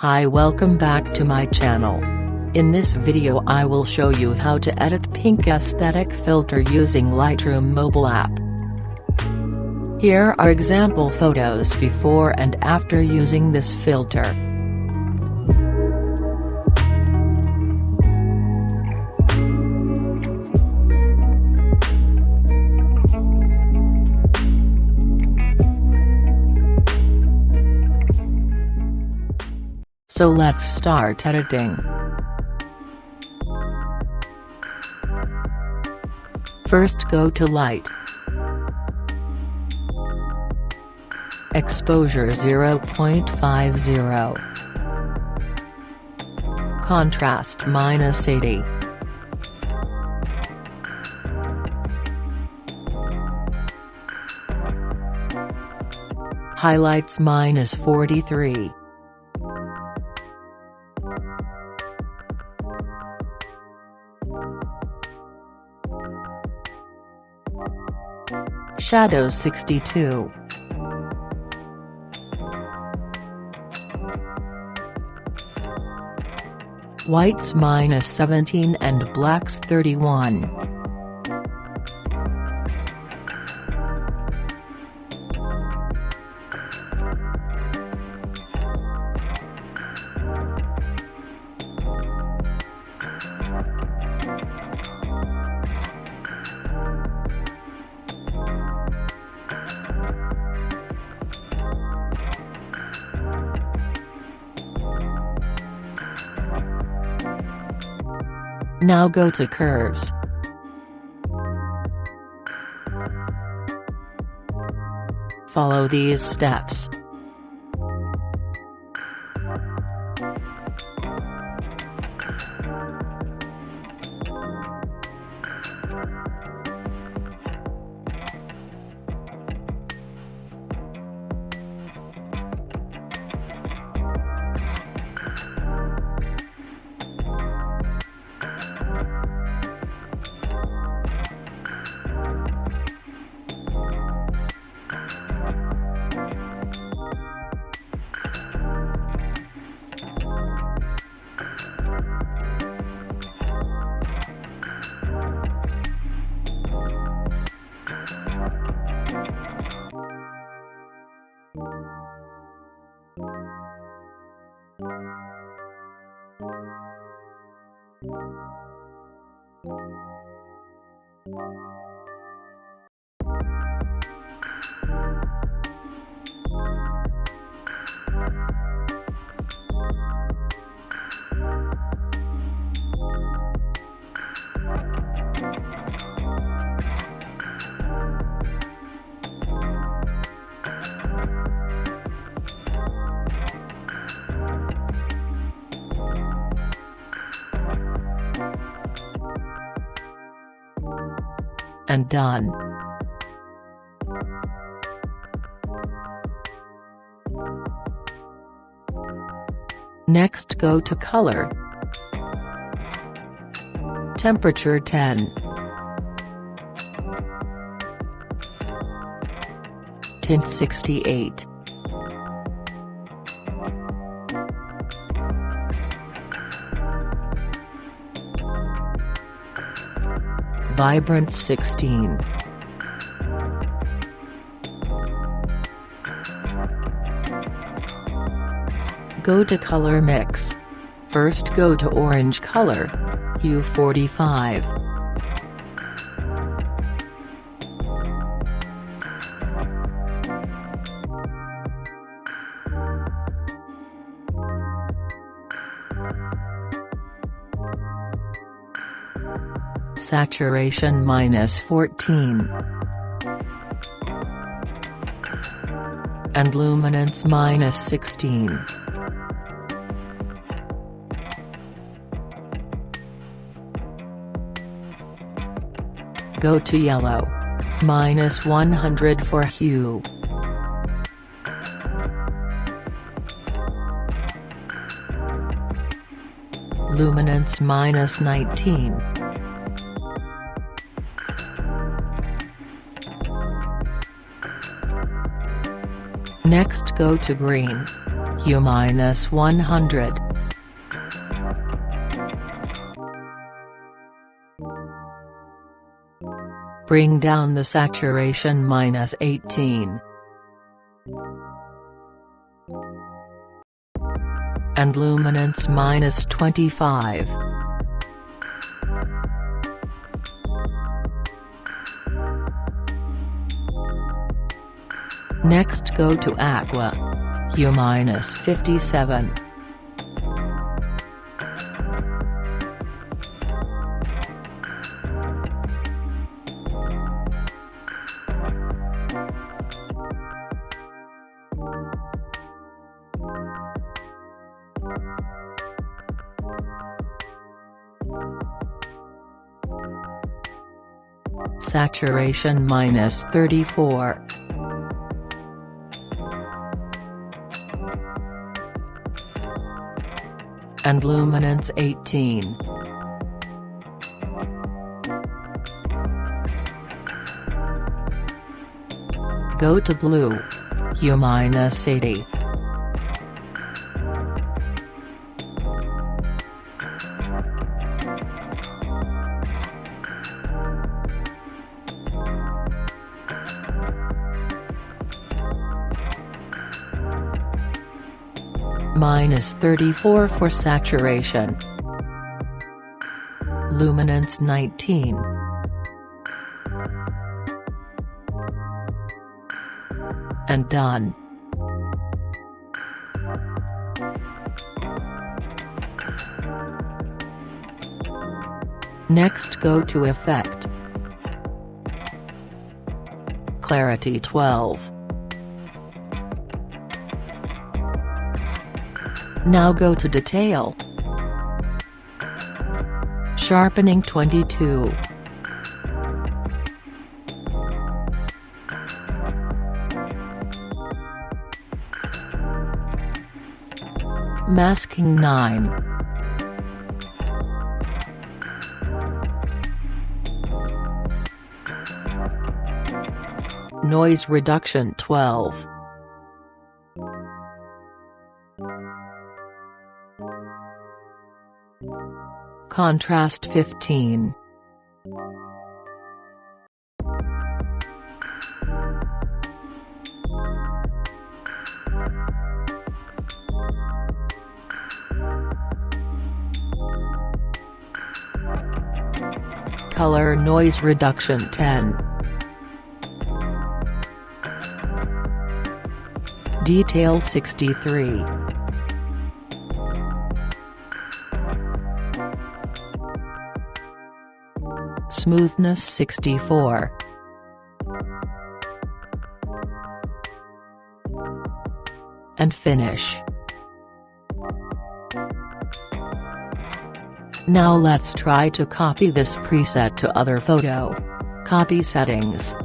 Hi, welcome back to my channel. In this video I will show you how to edit pink aesthetic filter using Lightroom Mobile app. Here are example photos before and after using this filter. So let's start editing. First go to Light. Exposure 0.50. Contrast -80. Highlights -43. Shadows 62. Whites -17 and blacks 31. Now go to Curves. Follow these steps. And done. Next go to Color. Temperature 10. Tint 68. Vibrant 16. Go to Color Mix. First go to Orange color, hue 45. Saturation -14. And luminance -16. Go to Yellow. -100 for hue. Luminance -19. Next go to Green. U-100. Bring down the saturation -18. And luminance -25. Next go to Aqua. U-57. Saturation -34. And luminance 18. Go to blue. U-80. -34 for saturation. Luminance 19. And done. Next go to Effect. Clarity 12. Now go to Detail. Sharpening 22. Masking 9. Noise reduction 12. Contrast 15. Color noise reduction 10. Detail 63. Smoothness 64. And finish. Now let's try to copy this preset to other photo. Copy settings.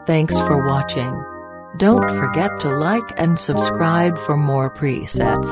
Thanks for watching. Don't forget to like and subscribe for more presets.